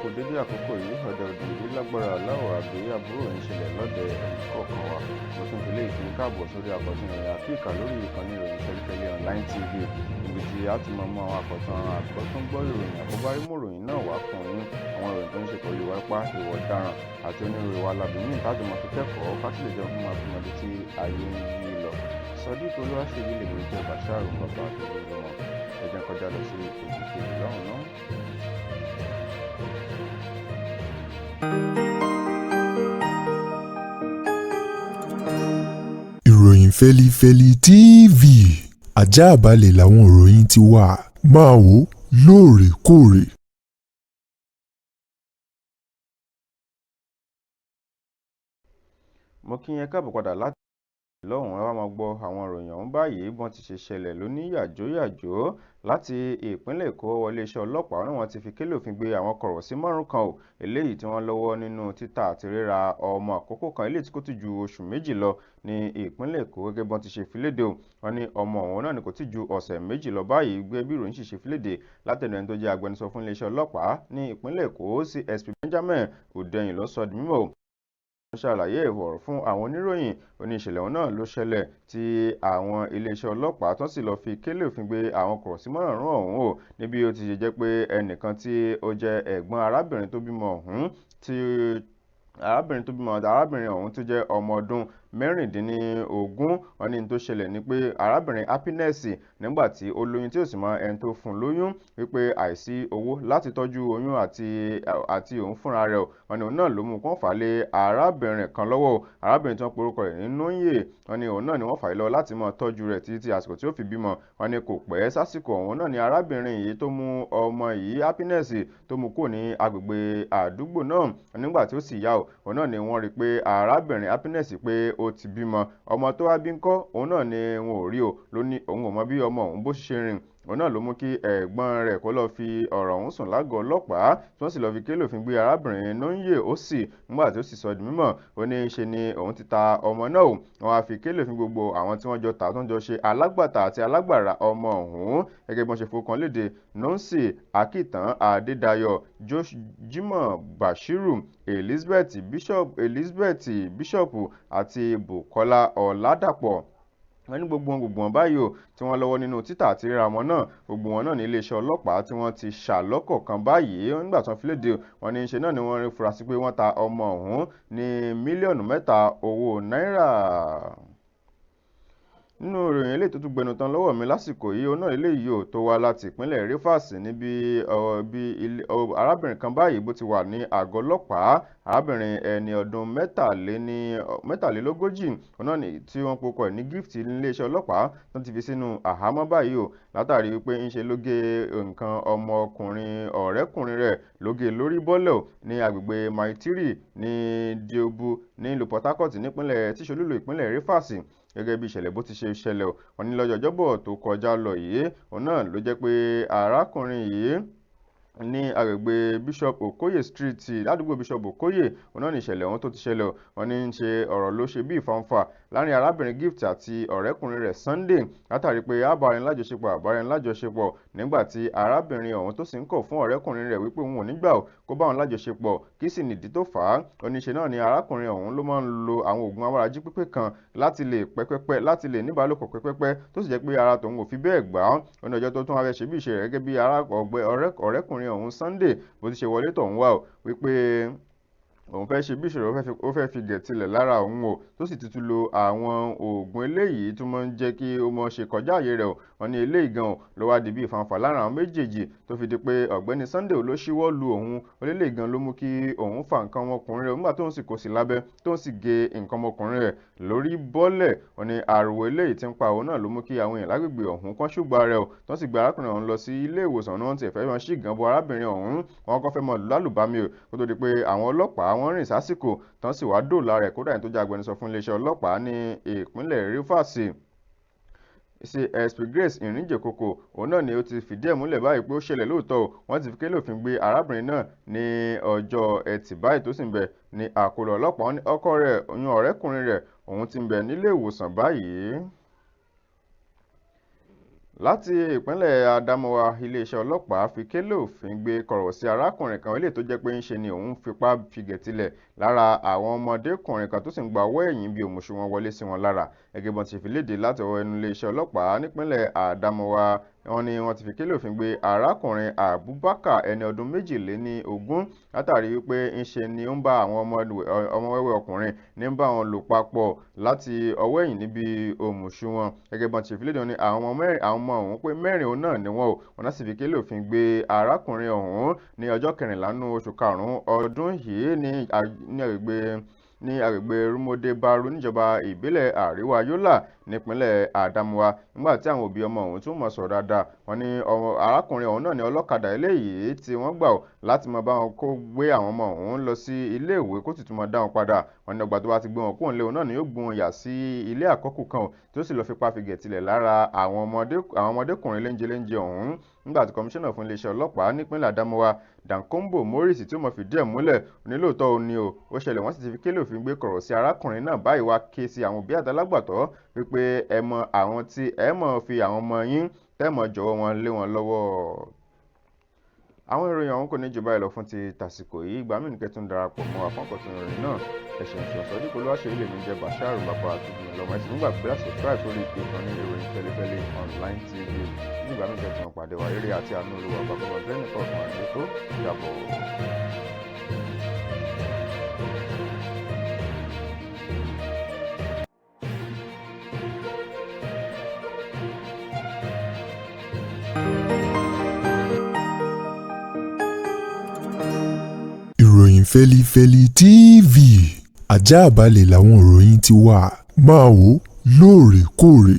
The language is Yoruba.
kú dédé àkókò yìí ọ̀dẹ̀ òdìdí lágbára aláwọ̀ àbí àbúrò ń ṣẹlẹ̀ lọ́dẹ ẹnìkọ̀ọ̀kan wa mo tún fi lè fi káàbọ̀ sórí àkọ́tún ìròyìn àkíkà lórí ìkànnì ìròyìn Fẹ́lifẹ́li online tv níbi tí a ti mọ àwọn àkọ́tún gbọ́ ìròyìn àkọ́bárímú ìròyìn náà wá fún yín àwọn ìròyìn tó ń ṣe pẹ̀lú ìwà ipá ìwà ọ̀daràn àti onírúurú alábìíní láti mọ fi kẹ́kọ̀ọ́ fásitì jẹun fún afúnmọ́bí tí ayé ń yí lọ Sodiq Olúwaṣèyí lè gbé jẹ́ Bashar bàbá àti ìlú wọn ẹ̀jẹ̀ kọjá lọ sí òkè lọ́hùn náà. Ìròyìn Fẹ́lifẹ́li TV àjààbálẹ̀ làwọn ìròyìn ti wà máa wò lóòrèkóòrè. Mo kí yín káàbọ̀ padà láti lọ́hùn ẹ wá máa gbọ́ àwọn ìròyìn ọ̀hún báyìí bọ́n ti ṣe ṣẹlẹ̀ lóní yàjóyàjó láti ìpínlẹ̀ Èkó wọlé iṣẹ́ ọlọ́pàá ní wọ́n ti fi kélé òfin gbé àwọn kọ̀rọ̀sí márùn kan ò eléyìí tí wọ́n lọ́wọ́ nínú títà àti ríra ọmọ àkókò kan eléyìí tí kò ti ju oṣù méjì lọ ní ìpínlẹ̀ Èkó gẹ́gẹ́ bọ́n ti ṣe filéde o wọ́n ní ọmọ ọ̀hún náà ni kò ti ju ọ̀sẹ̀ méjì lọ báyìí gbé bí ìròyìn sì ṣe filéde látẹnu ẹni tó jẹ́ agbẹnusọ fún iléeṣẹ́ ọlọ́pàá ní ìpínlẹ̀ Èkó CSP Benjamin Hundeyin ló sọ di mímọ̀ wọ́n ṣàlàyé ọ̀rọ̀ fún àwọn oníròyìn oníṣẹ̀lẹ̀ ọ̀hún náà ló ṣẹlẹ̀ tí àwọn iléeṣẹ́ ọlọ́pàá tó sì lọ́ọ́ fi kélé òfin gbé àwọn kọ̀rọ̀sí márùn-ún ọ̀hún o níbi ó ti ṣe jẹ́ pé ẹnìkan tí ó jẹ́ ẹ̀gbọ́n arábìnrin tó bímọ ọ̀hún arábìnrin ọ̀hún tó jẹ́ ọmọ ọdún mẹ́rìndínlógún wọ́n ní tó ṣẹlẹ̀ ni pé arábìnrin Happiness nígbà tí ó lóyún tí ó sì mọ ẹni tó fún lóyún wípé àìsí owó láti tọ́jú oyún àti òun fúnra rẹ̀ wọ́n ní òun náà ló mú kán fà á lé arábìnrin kan lọ́wọ́ arábìnrin tí wọ́n porúkọ rẹ̀ ní Nóyè wọ́n ní òun náà ni wọ́n fà á lọ láti máa tọ́jú rẹ̀ títí àsìkò tí ó fi bímọ wọ́n ní kò pẹ́ sásìkò ọ̀hún náà ni arábìnrin yìí tó mú ọmọ yìí Happiness tó mú kúrò ní agbègbè àdúgbò náà nígbà tí ó sì yá òun náà ni wọ́n rí pé arábìnrin Happiness pé ó ti bímọ ọmọ tó wá bí ńkọ́ òun náà ni wọn ò rí o ló ní òun ò mọ bí ọmọ òun bó ṣe rìn òun náà ló mú kí ẹ̀gbọ́n rẹ̀ kó lọ́ọ́ fi ọ̀rọ̀ ọ̀hún sùn lágọ̀ọ́ ọlọ́pàá tí wọ́n sì lọ́ọ́ fi kélé òfin gbé arábìnrin Nóyè ó sì nígbà tí ó sì sọ di mímọ̀ ó ní ṣe ni òun ti ta ọmọ náà o wọ́n á fi kélé òfin gbogbo àwọn tí wọ́n jọ tà tó ń jọ ṣe alágbàtà àti alágbàrà ọmọ ọ̀hún gẹ́gẹ́ bí wọ́n ṣe fọkàn léde Nonsi Akitan Adédayọ̀ Jimoh Bashiru Elizabeth Bishop àti Bukola Ọ̀làdàpọ̀ wọ́n ní gbogbo wọn báyìí o tí wọ́n lọ́wọ́ nínú títà àti ríra wọn náà gbogbo wọn náà ní iléeṣẹ́ ọlọ́pàá tí wọ́n ti ṣàlọ́kọ̀ọ̀kan báyìí nígbà tí wọ́n fi léde wọ́n ní ṣe náà ni wọ́n rí fura sí pé wọ́n ta ọmọ ọ̀hún ní mílíọ̀nù 3 owó náírà nínú ìròyìn eléyìí tó tún gbẹnu tán lọ́wọ́ mi lásìkò yìí ó náà eléyìí ò tó wá láti ìpínlẹ̀ Rivers níbi arábìnrin kan báyìí bó ti wà ní àgọ́ ọlọ́pàá arábìnrin ẹni ọdún mẹ́tàlélógójì náà tí wọ́n pokọ̀ ní Gift níléeṣẹ́ ọlọ́pàá tó ti fi sínú àhámọ́ báyìí o látàrí wípé ń ṣe ló gé nǹkan ọmọkùnrin ọ̀rẹ́kùnrin rẹ̀ lóge lórí bọ́lẹ̀ ní agbègbè Maitiri ní Diobu ní ìlú Port Harcourt nípínlẹ̀ tíṣolúlò ìpínlẹ̀ Rivers gẹ́gẹ́ bí ìṣẹ̀lẹ̀ bó ti ṣe ṣẹlẹ̀ wọ́n ní lọ́jọ́ Ọjọ́bọ̀ tó kọjá lọ yìí òun náà ló jẹ́ pé arákùnrin yìí ní agbègbè Bishop Okoye Street ládùúgbò Bishop Okoye òun náà ní ìṣẹ̀lẹ̀ ọ̀hún tó ti ṣẹlẹ̀ wọ́n ní ń ṣe ọ̀rọ̀ ló ṣe bí ìfanfà láàrin arábìnrin Gift àti ọ̀rẹ́kùnrin rẹ̀ Sunday látàrí pé àbárin lájọṣepọ̀ nígbà tí arábìnrin ọ̀hún tó sì ń kọ̀ fún ọ̀rẹ́kùnrin rẹ̀ wípé òun ò ní gbà kó bá wọn lájọṣepọ̀ kí sì nìdí tó fà á oníṣe náà ni arákùnrin ọ̀hún ló máa ń lo àwọn oògùn amárají pípé kan láti lè níbálòpọ̀ pẹ́pẹ́pẹ́ tó sì jẹ́ pé ara tòun ò fi bẹ́ẹ̀ gbà á ọ̀nà ọjọ́ tó tún wá fẹ́ ṣe bí ìṣe rẹ̀ gẹ́gẹ́ bí ọ̀rẹ́kùnrin ọ̀hún Sunday bó ti ṣe wọlé tọ̀hún wá wípé òun fẹ́ ṣe bí ìṣòro ó fẹ́ fi gẹ̀tilẹ̀ lára òun o tó sì tuntun lo àwọn oògùn eléyìí tó máa ń jẹ́ kí ó mọ ṣe kọjá àyè rẹ̀ wọ́n ní eléyìí gan ló wá di bí ìfanfà lára àwọn méjèèjì tó fi di pé ọ̀gbẹ́ni Sunday ló ṣíwọ́ lu òun eléyìí gan ló mú kí òun fa nǹkan ọmọkùnrin rẹ̀ nígbà tóun sì kó sí lábẹ́ tóun sì gé nǹkan ọmọkùnrin rẹ̀ lórí bọ́lẹ̀ wọ́n ní àrùwọ̀ eléyìí tí ń pa òun náà ló mú kí àwọn èèyàn lágbègbè ọ̀hún kan ṣùgbọ́n rẹ̀ tó sì gba arákùnrin ọ̀hún lọ sí ilé ìwòsàn náà ti ẹ̀fẹ́ wọn sí ìgànbọ̀ arábìnrin ọ̀hún wọn kọ́ fẹ́ mọ lálùbami o kó tó di pé àwọn ọlọ́pàá wọ́n rìn sásìkò tán sì wá dóòlà rẹ̀ kódà ní tó jẹ́ agbẹnusọ fún iléeṣẹ́ ọlọ́pàá ní ìpínlẹ̀ Rivers CSP Grace Irinjekoko òun náà ni ó ti fìdí ẹ̀ múlẹ̀ báyìí pé ó ṣẹlẹ̀ lóòótọ́ wọ́n ti fi kélé òfin gbé arábìnrin náà ní ọjọ́ Ẹtì báyìí tó sì ń bẹ ní àkóló ọlọ́pàá ọkọ rẹ̀ oyún ọ̀rẹ́kùnrin rẹ̀ òun ti ń bẹ nílé ìwòsàn báyìí. láti ìpínlẹ̀ Adamawa iléeṣẹ́ ọlọ́pàá fi kélé òfin gbé kọ̀rọ̀ sí arákùnrin kan eléyìí tó jẹ́ pé ńṣe ni òun fipá figẹ̀tilẹ̀ lára àwọn ọmọdékùnrin kan tó sì ń gba ọwọ́ ẹ̀yìn bí òmùṣù wọn wọlé sí wọn lára gẹ́gẹ́ bọ́n ti fi léde láti ọwọ́ ẹnu iléeṣẹ́ ọlọ́pàá nípínlẹ̀ Adamawa. Wọ́n ní wọ́n ti fi kélé òfin gbé arákùnrin Abubakar ẹni ọdún 22 látàrí wípé ńṣe ni ó ń bá àwọn ọmọ wẹ́wẹ́ ọkùnrin ní ń bá wọn lò papọ̀ láti ọwọ́ ẹ̀yìn níbi òmùṣù wọn gẹ́gẹ́ bọ́n ti fi léde. Wọ́n ní àwọn ọmọ ọ̀hún pé mẹ́rin òun náà ni wọ́n ò wọ́n náà sì fi kélé òfin gbé arákùnrin ọ̀hún ní ọjọ́ 14 oṣù karùn-ún ọdún yìí ní agbègbè Rumode Baru níjọba ìbílẹ̀ Àríwá Yola nípínlẹ̀ Adamawa. Nígbà tí àwọn òbí ọmọ ọ̀hún tún mọ̀ sọ̀rọ̀ dáadáa, wọ́n ní arákùnrin ọ̀hún náà ní ọlọ́kadà eléyìí tí wọ́n gbà láti máa bá wọn kó gbé àwọn ọmọ ọ̀hún lọ sí ilé ìwé kó sì tún máa dá wọn padà. Wọ́n ní ọgbà tó bá ti gbé wọn kúrò nílé òun náà ni yóò gbé wọn yà sí ilé àkọ́kù kan tí ó sì lọ́ọ́ fipá figẹ̀tilẹ̀ lára àwọn ọmọdékùnrin léńjeléńje ọ̀hún. Nígbà tí kọmíṣánná fún iléeṣẹ́ ọlọ́pàá nípínlẹ̀ Adamawa Dankombo Morris tí ó mọ̀ fìdí ẹ̀ múlẹ̀ onílòótọ́ òní ó ṣẹlẹ̀ wọ́n sì ti fi kélé òfin gbé kọ̀rọ̀ sí arákùnrin náà báyìí wá ké sí àwọn òbí àtàlágbàtọ́ wípé ẹ mọ àwọn tí ẹ mọ̀ fi àwọn ọmọ yín tẹ́ mọ̀ jọ̀wọ́ wọn lé wọn lọ́wọ́. Àwọn ìròyìn ọ̀hún kò ní jù báyìí lọ fún ti tàsìkò yìí. Ìgbà mí nìkẹ́ tún darapọ̀ mọ́ àfọ́nkọ̀tún ìròyìn náà ẹ̀ṣẹ̀ ìṣọ̀ṣọ́ dípò ló wá ṣe ilé mi jẹ́ Bashir bàbá àtúntò lọ́mọ ẹ̀sìn nígbà pé subscribe sórí ìkànnì ìròyìn Fẹ́lẹ́fẹ́lẹ́ online TV. Nígbà mí nìkẹ́ tún pàdé wa eré àti àánú olúwa bàbá bẹ́ẹ̀ nìkan kan àdékò ìjàbọ̀. Ìròyìn Fẹ́lifẹ́li TV àjààbálẹ̀ làwọn ìròyìn ti wà máa wò lóòrèkóòrè.